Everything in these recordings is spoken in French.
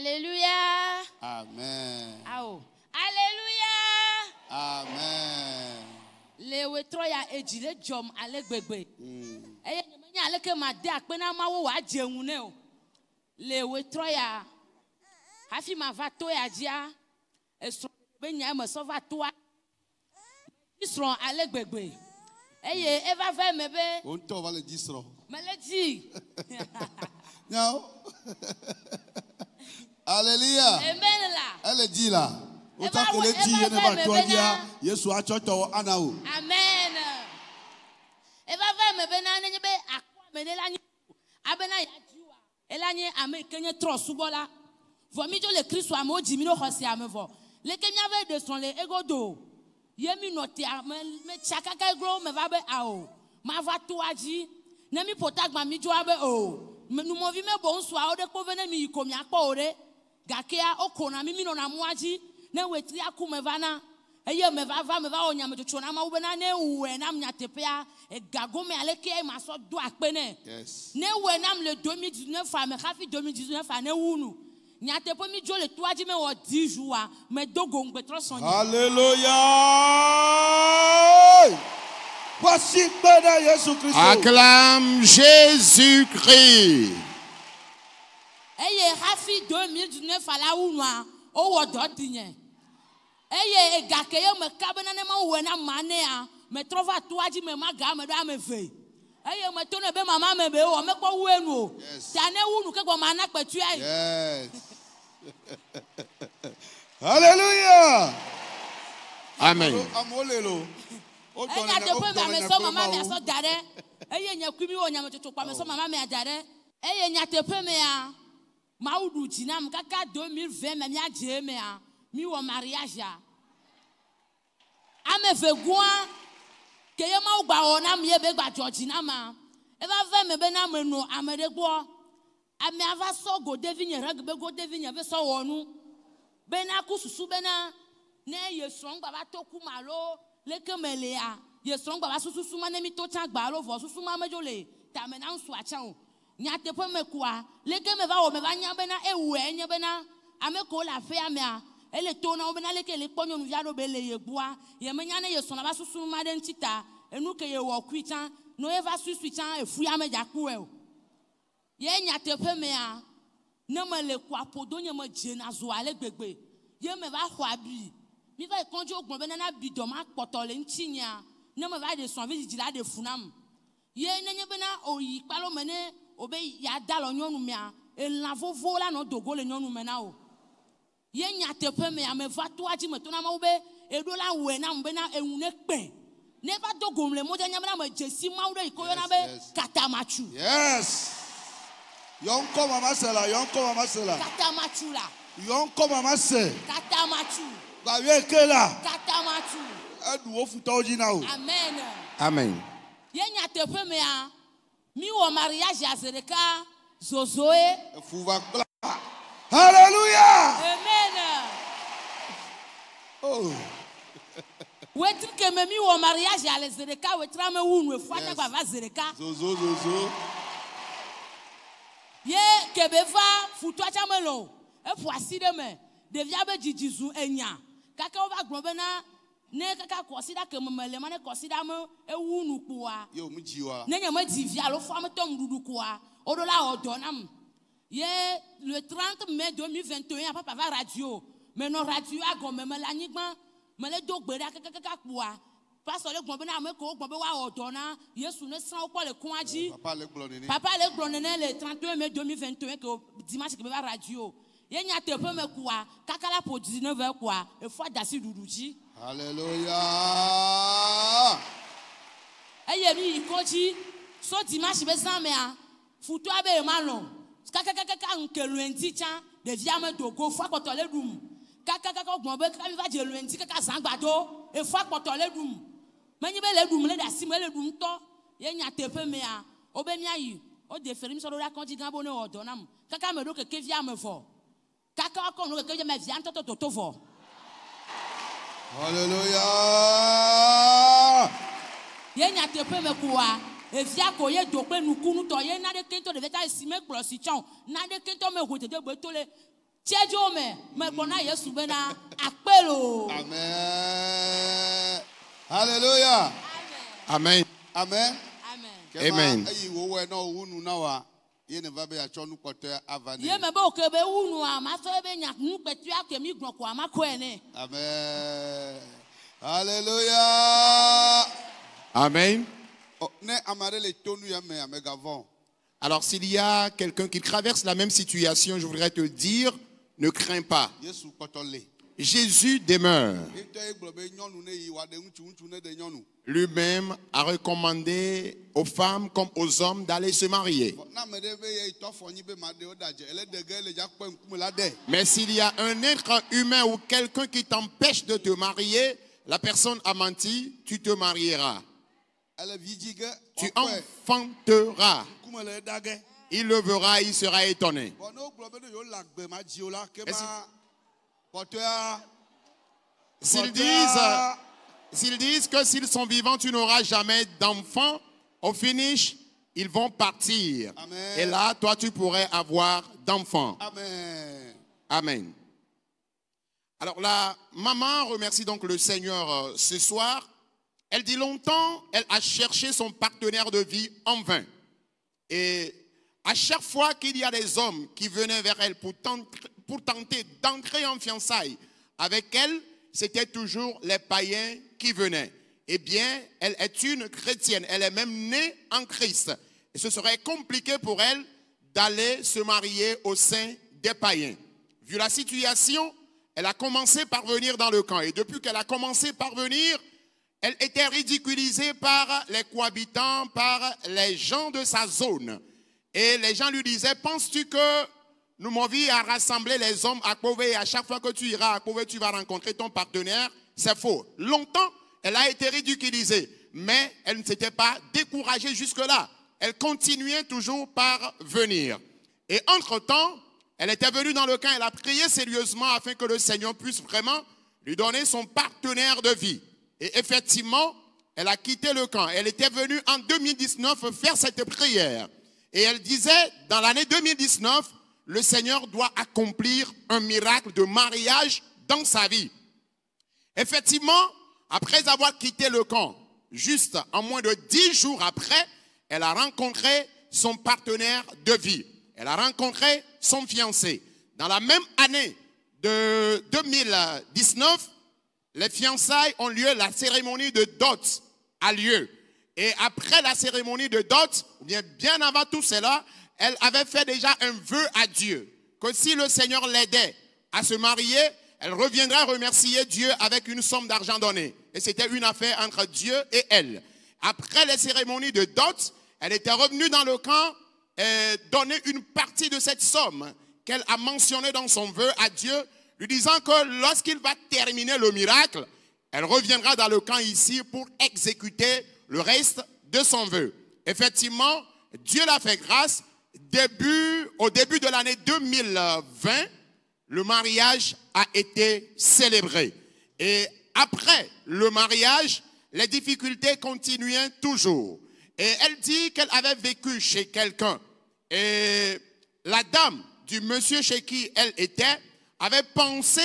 Alléluia. Amen. Aô. Alléluia. Amen. Le wetroya ejile jom alegbegbe. Eye nyemenya aleke made akpena mawo wa jeune o. Le wetroya hafi ma va to ya dia esro benya me so va to isro alegbegbe. Eye eva va mebe. On to va le disro. Me le di. Non. Alléluia. Amen là. Elle dit là. Autant que le dit, je ne vais pas toi dire, Yesu a choto anao. Amen. Eva va me bena ne be akwa me ne la nyi abena ya jiwa. Elanye ame kenye tro subola. Vomi jo le Christ wa mo jimi no hosi amevo. Le kenya ve de son le egodo. Yemi noti me chakaka gro me va be ao. Ma va to aji. Ne mi potagma mi jo abe o. Nous m'en vime bon soir, au déco venez mi comme ya kore, gakea o kona mi no na muaji, ne wetri akume vana, eye me va onya me chona ma ubena ne uwe nam nya tepea, e gago me aleke e maso do akpene. Yes. Ne uwe nam le 2019 fa me khafi 2019 fa ne wunu. Nya tepo mi jo le toaji me o 10 jours, me dogo ngbe tro sonye. Alléluia. Voici Jésus-Christ. Acclame Jésus-Christ. Eye hafi 2019 fa la wunwa, o wo do tinye. Eye egakeye me kabena ne ma we na mane a me trova toaji me maga me do amefe. Eye me to ne be mama me be o me ko wenu o. Tane wunu ke go mana petu ai. Yes. Alléluia. Amen. Amolelo. Eye de pe me so mama me so dare. Eye nya kwimi wo nya me tutu kwa me so mama me adare. Eye nya te pe me a maudu jinam kaka 2020 me nya je me a mi wo mariage a. Ame fe gua ke ye ma ugba ona me be gba George na ma. E va ve me be na me no amede gbo. Ame ava so go devinye ragbe go devinye be so wonu. Be na kususu be na ne ye song baba toku malo leke melea ye song baba susu ma ne mi to chan gba lo vo susu ma mejo le ta me na nsu acha o nya te pe me kwa leke me va o me va nya be na ewu enye be na ame ko la fe ame a ele to na o be na leke le ponyo nu via do be le ye bua ye me nya ne ye song baba susu ma de ntita enu ke ye wo kwi chan no eva susu chan efu ya me jaku e o ye nya te pe me a ne me le kwa podo nye me je na zo ale gbegbe ye me va hwa bi mi va konjo ogbon be na bidom akpoto le ntinya ne me va de son vi jila de funam ye nenye be na oyi palo mene obe ya dalo nyonu mia e la vovo la no dogo le nyonu mena o ye nya tepe me ame va to aji me to na ma obe e do la we na mbe na ehune pe ne va dogo le mo nya me na me jesi ma wo ikoyo na be katamachu. Yes. Yonko mama sela, yonko mama sela. Katamachu la. Yonko mama se. Katamachu. Ba we ke la. Katamachu. Adu o futa oji na o. Amen. Amen. Ye nya tepe me a mi wo mariage azereka zozoe. Fuva kla. Alléluia. Amen. Oh. Wetin ke me mi wo mariage azereka wetra me wunu efuata gba va zereka. Zozo. Ye kebeva futu acha melo. Efu aside me devia be jijizu enya. Kaka ova glombe na ne kaka consider ke memele mane consider me ewunu kuwa. Yo mu jiwa. Ne nya ma divia lo fa me tom dudu kuwa. Odola odonam. Ye le 30 mai 2021 papa va radio. Mais non radio a go memele anyigban me le dogbe da kaka kuwa. Pastor le glombe na me ko glombe wa odona Yesu ne san opo le kunji. Papa le glonene le 31 mai 2021 que dimanche que va radio. Ye nya te pe me kuwa kakala po 19h kwa e fo dasi duduji. Alléluia. Eye mi ikoji so dimanche be san me a futu abe malon. Kaka nke luenti chan de via me dogo fo apoto le dum. Kaka ogbon be ka mi va je luenti kaka zangbado e fo apoto le dum. Menyi be le dum le dasi me le dum to. Ye nya te pe me a obeni ayi o de feri mi so do ra konji gan bo ne odonam. Kaka me do ke via me fo. Kaka ko no ke me via ntoto toto fo. Alléluia. Ye nya te pe me kuwa e via ko ye do pe nukunu to ye na de kento de veta si me klo si chon na de kento me hote de gbe to le Tiejo me kona Yesu be na akpelo. Amen. Hallelujah. Amen. Amen. Amen. Amen. Ye me be o ke be unu a ma so be nya nu petu akemi gbon ko amako ene. Amen. Hallelujah. Amen. Oh, ne amare le tonu ya me amegavon. Alors s'il y a quelqu'un qui traverse la même situation, je voudrais te dire, ne crains pas. Yesu kotole. Jésus demeure. Lui-même a recommandé aux femmes comme aux hommes d'aller se marier. Mais s'il y a un être humain ou quelqu'un qui t'empêche de te marier, la personne a menti, tu te marieras. Tu enfanteras. Il le verra, il sera étonné. S'ils disent que s'ils sont vivants, tu n'auras jamais d'enfants, au finish, ils vont partir. Amen. Et là, toi, tu pourrais avoir d'enfants. Amen. Amen. Alors la maman remercie donc le Seigneur ce soir. Elle dit longtemps, elle a cherché son partenaire de vie en vain. Et à chaque fois qu'il y a des hommes qui venaient vers elle pour tenter d'entrer en fiançailles avec elle, c'était toujours les païens qui venaient. Eh bien, elle est une chrétienne. Elle est même née en Christ. Et ce serait compliqué pour elle d'aller se marier au sein des païens. Vu la situation, elle a commencé par venir dans le camp. Et depuis qu'elle a commencé par venir, elle était ridiculisée par les cohabitants, par les gens de sa zone. Et les gens lui disaient, penses-tu que nous m'avons vu à rassembler les hommes à Kové, et à chaque fois que tu iras à Kové, tu vas rencontrer ton partenaire? C'est faux. Longtemps, elle a été ridiculisée, mais elle ne s'était pas découragée jusque-là. Elle continuait toujours par venir. Et entre-temps, elle était venue dans le camp, elle a prié sérieusement afin que le Seigneur puisse vraiment lui donner son partenaire de vie. Et effectivement, elle a quitté le camp. Elle était venue en 2019 faire cette prière. Et elle disait, dans l'année 2019, le Seigneur doit accomplir un miracle de mariage dans sa vie. Effectivement, après avoir quitté le camp, juste en moins de 10 jours après, elle a rencontré son partenaire de vie. Elle a rencontré son fiancé. Dans la même année de 2019, les fiançailles ont lieu, la cérémonie de dot a lieu. Et après la cérémonie de dot, bien avant tout cela, elle avait fait déjà un vœu à Dieu, que si le Seigneur l'aidait à se marier, elle reviendrait remercier Dieu avec une somme d'argent donnée. Et c'était une affaire entre Dieu et elle. Après les cérémonies de dot, elle était revenue dans le camp et donner une partie de cette somme qu'elle a mentionnée dans son vœu à Dieu, lui disant que lorsqu'il va terminer le miracle, elle reviendra dans le camp ici pour exécuter le reste de son vœu. Effectivement, Dieu l'a fait grâce. Au début de l'année 2020, le mariage a été célébré. Et après le mariage, les difficultés continuaient toujours. Et elle dit qu'elle avait vécu chez quelqu'un. Et la dame du monsieur chez qui elle était avait pensé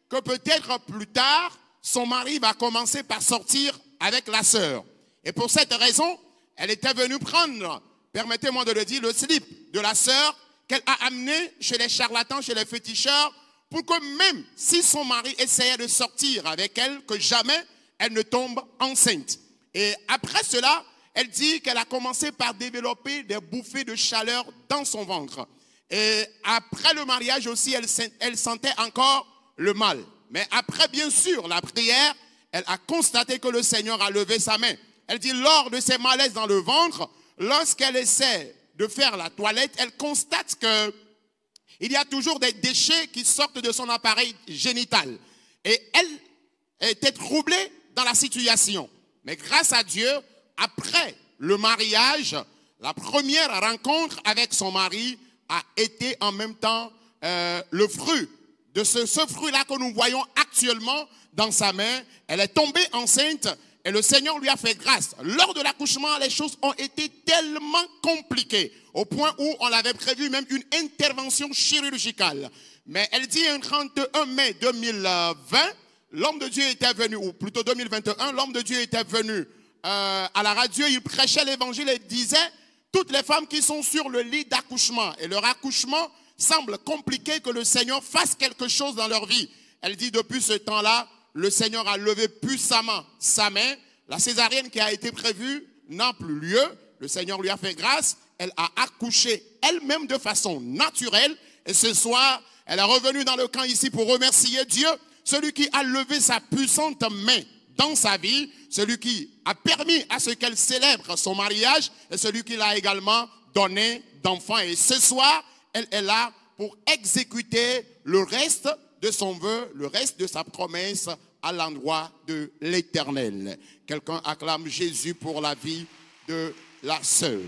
que peut-être plus tard, son mari va commencer par sortir avec la sœur. Et pour cette raison, elle était venue prendre, permettez-moi de le dire, le slip de la sœur qu'elle a amené chez les charlatans, chez les féticheurs, pour que même si son mari essayait de sortir avec elle, que jamais elle ne tombe enceinte. Et après cela, elle dit qu'elle a commencé par développer des bouffées de chaleur dans son ventre. Et après le mariage aussi, elle sentait encore le mal. Mais après, bien sûr, la prière, elle a constaté que le Seigneur a levé sa main. Elle dit, lors de ses malaises dans le ventre, lorsqu'elle essaie de faire la toilette, elle constate qu'il y a toujours des déchets qui sortent de son appareil génital. Et elle était troublée dans la situation. Mais grâce à Dieu, après le mariage, la première rencontre avec son mari a été en même temps le fruit de ce fruit-là que nous voyons actuellement dans sa main. Elle est tombée enceinte et le Seigneur lui a fait grâce. Lors de l'accouchement, les choses ont été tellement compliquées. au point où on avait prévu même une intervention chirurgicale. Mais elle dit un 31 mai 2020, l'homme de Dieu était venu, ou plutôt 2021, l'homme de Dieu était venu à la radio, il prêchait l'évangile et disait, toutes les femmes qui sont sur le lit d'accouchement, et leur accouchement semble compliqué, que le Seigneur fasse quelque chose dans leur vie. Elle dit, depuis ce temps-là, le Seigneur a levé puissamment sa main. La césarienne qui a été prévue n'a plus lieu. Le Seigneur lui a fait grâce. Elle a accouché elle-même de façon naturelle. Et ce soir, elle est revenue dans le camp ici pour remercier Dieu, celui qui a levé sa puissante main dans sa vie, celui qui a permis à ce qu'elle célèbre son mariage et celui qui l'a également donné d'enfants. Et ce soir, elle est là pour exécuter le reste de son vœu, le reste de sa promesse à l'endroit de l'Éternel. Quelqu'un acclame Jésus pour la vie de la sœur.